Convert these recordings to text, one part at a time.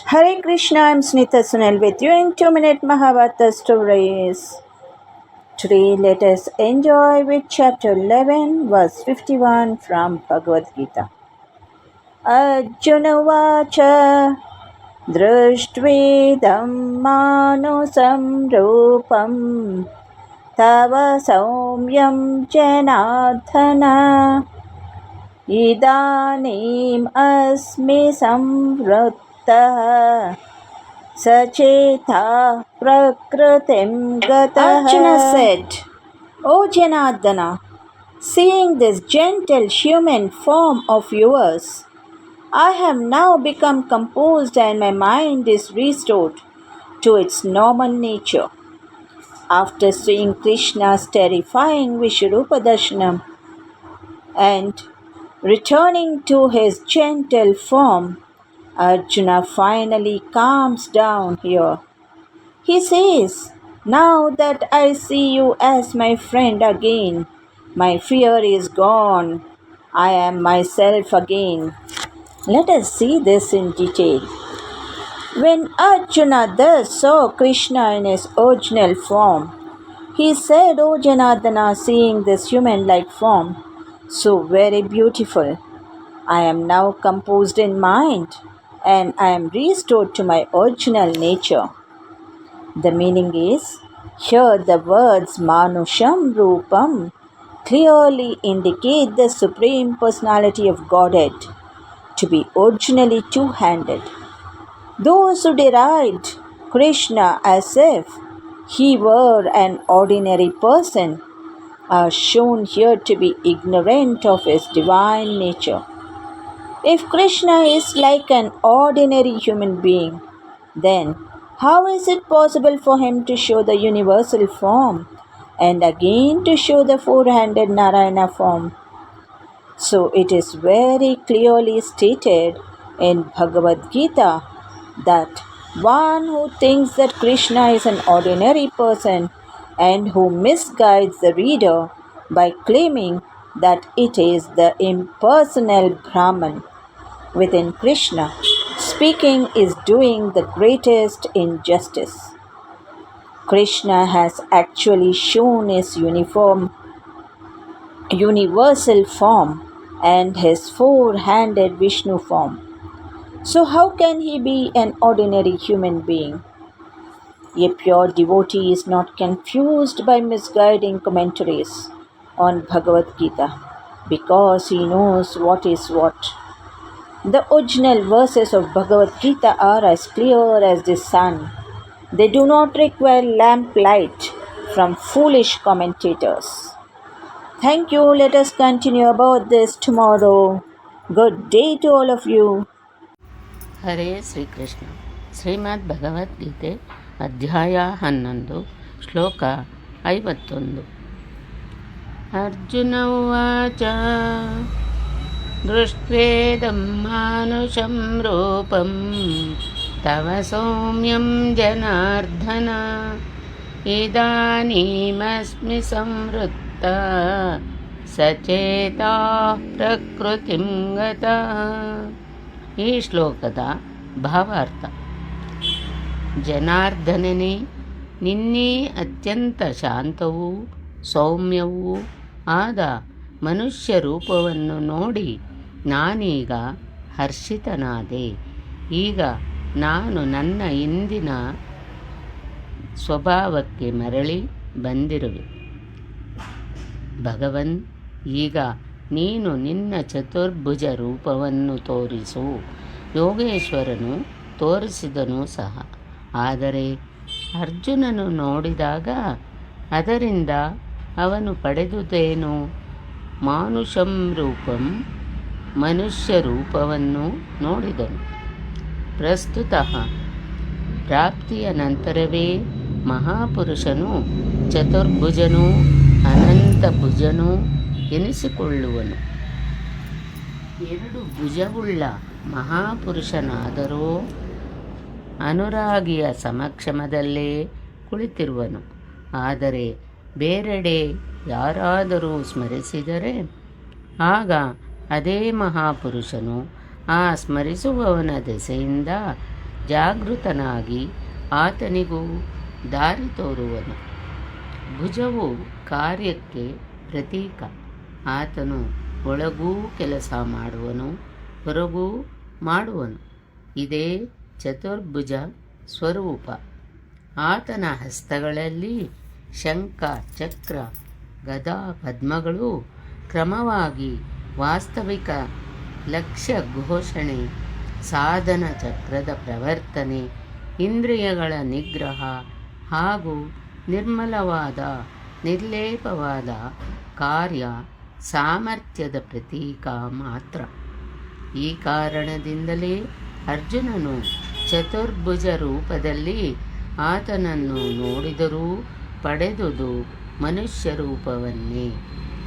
Hare Krishna, I'm Snita Sunil with you in 2-minute Mahabharata stories. Today let us enjoy with chapter 11 verse 51 from Bhagavad Gita. Arjuna Vacha Drishtvedam Manusam Rupam Tava Saumyam Janardhana Idanim Asmi Samvruttah Sacheta Prakritim Gatah. Arjuna said, O Janardana, seeing this gentle human form of yours, I have now become composed and my mind is restored to its normal nature. After seeing Krishna's terrifying Vishwarupa Darshanam and returning to his gentle form, Arjuna finally calms down here. He says, Now that I see you as my friend again, my fear is gone. I am myself again. Let us see this in detail. When Arjuna thus saw Krishna in his original form, he said, O Janardana, seeing this human-like form, so very beautiful, I am now composed in mind and I am restored to my original nature. The meaning is, here the words Manusham Rupam clearly indicate the Supreme Personality of Godhead to be originally two-handed. Those who derided Krishna as if he were an ordinary person are shown here to be ignorant of his divine nature. If Krishna is like an ordinary human being, then how is it possible for him to show the universal form and again to show the four-handed Narayana form? So it is very clearly stated in Bhagavad Gita that one who thinks that Krishna is an ordinary person and who misguides the reader by claiming that it is the impersonal Brahman within Krishna speaking is doing the greatest injustice. Krishna has actually shown his universal form and his four-handed Vishnu form. So how can he be an ordinary human being? A pure devotee is not confused by misguiding commentaries on Bhagavad Gita because he knows what is what. The original verses of Bhagavad Gita are as clear as the sun. They do not require lamplight from foolish commentators. Thank you. Let us continue about this tomorrow. Good day to all of you. ಹರೇ ಶ್ರೀಕೃಷ್ಣ. ಶ್ರೀಮದ್ ಭಗವದ್ಗೀತೆ ಅಧ್ಯಾಯ 11 ಶ್ಲೋಕ 51. ಅರ್ಜುನ ಉವಾಚ ದೃಷ್ಟ್ವೇದಂ ಮಾನುಷಂ ರೂಪಂ ತವ ಸೌಮ್ಯಂ ಜನಾರ್ದನ ಇದಾನೀಮಸ್ಮಿ ಸಂವೃತ್ತ ಸಚೇತಾ ಪ್ರಕೃತಿಂ ಗತಃ. ಈ ಶ್ಲೋಕದ ಭಾವಾರ್ಥ: ಜನಾರ್ದನನೇ, ನಿನ್ನೆ ಅತ್ಯಂತ ಶಾಂತವೂ ಸೌಮ್ಯವೂ ಆದ ಮನುಷ್ಯ ರೂಪವನ್ನು ನೋಡಿ ನಾನೀಗ ಹರ್ಷಿತನಾದೆ. ಈಗ ನಾನು ನನ್ನ ಇಂದಿನ ಸ್ವಭಾವಕ್ಕೆ ಮರಳಿ ಬಂದಿರುವೆ. ಭಗವನ್, ಈಗ ನೀನು ನಿನ್ನ ಚತುರ್ಭುಜ ರೂಪವನ್ನು ತೋರಿಸು. ಯೋಗೇಶ್ವರನು ತೋರಿಸಿದನು ಸಹ. ಆದರೆ ಅರ್ಜುನನು ನೋಡಿದಾಗ ಅದರಿಂದ ಅವನು ಪಡೆದುದೇನು? ಮಾನುಷಂ ರೂಪಂ, ಮನುಷ್ಯ ರೂಪವನ್ನು ನೋಡಿದನು. ಪ್ರಸ್ತುತ ಪ್ರಾಪ್ತಿಯ ನಂತರವೇ ಮಹಾಪುರುಷನು ಚತುರ್ಭುಜನೂ ಅನಂತಭುಜನೂ ಎನಿಸಿಕೊಳ್ಳುವನು. ಎರಡು ಭುಜವುಳ್ಳ ಮಹಾಪುರುಷನಾದರೂ ಅನುರಾಗಿಯ ಸಮಕ್ಷಮದಲ್ಲೇ ಕುಳಿತಿರುವನು. ಆದರೆ ಬೇರೆಡೆ ಯಾರಾದರೂ ಸ್ಮರಿಸಿದರೆ ಆಗ ಅದೇ ಮಹಾಪುರುಷನು ಆ ಸ್ಮರಿಸುವವನ ದೆಸೆಯಿಂದ ಜಾಗೃತನಾಗಿ ಆತನಿಗೂ ದಾರಿ ತೋರುವನು. ಭುಜವು ಕಾರ್ಯಕ್ಕೆ ಪ್ರತೀಕ. ಆತನು ಒಳಗೂ ಕೆಲಸ ಮಾಡುವನು, ಹೊರಗೂ ಮಾಡುವನು. ಇದೇ ಚತುರ್ಭುಜ ಸ್ವರೂಪ. ಆತನ ಹಸ್ತಗಳಲ್ಲಿ ಶಂಖ, ಚಕ್ರ, ಗದಾ, ಪದ್ಮಗಳು ಕ್ರಮವಾಗಿ ವಾಸ್ತವಿಕ ಲಕ್ಷ್ಯ ಘೋಷಣೆ, ಸಾಧನ ಚಕ್ರದ ಪ್ರವರ್ತನೆ, ಇಂದ್ರಿಯಗಳ ನಿಗ್ರಹ ಹಾಗೂ ನಿರ್ಮಲವಾದ ನಿರ್ಲೇಪವಾದ ಕಾರ್ಯ ಸಾಮರ್ಥ್ಯದ ಪ್ರತೀಕ ಮಾತ್ರ. ಈ ಕಾರಣದಿಂದಲೇ ಅರ್ಜುನನು ಚತುರ್ಭುಜ ರೂಪದಲ್ಲಿ ಆತನನ್ನು ನೋಡಿದರೂ ಪಡೆದುದು ಮನುಷ್ಯ ರೂಪವನ್ನೇ.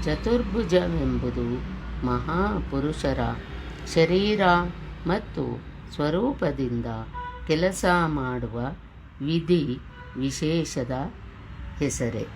ಚತುರ್ಭುಜವೆಂಬುದು ಮಹಾಪುರುಷರ ಶರೀರ ಮತ್ತು ಸ್ವರೂಪದಿಂದ ಕೆಲಸ ಮಾಡುವ ವಿಧಿ ವಿಶೇಷದ ಹೆಸರೇ.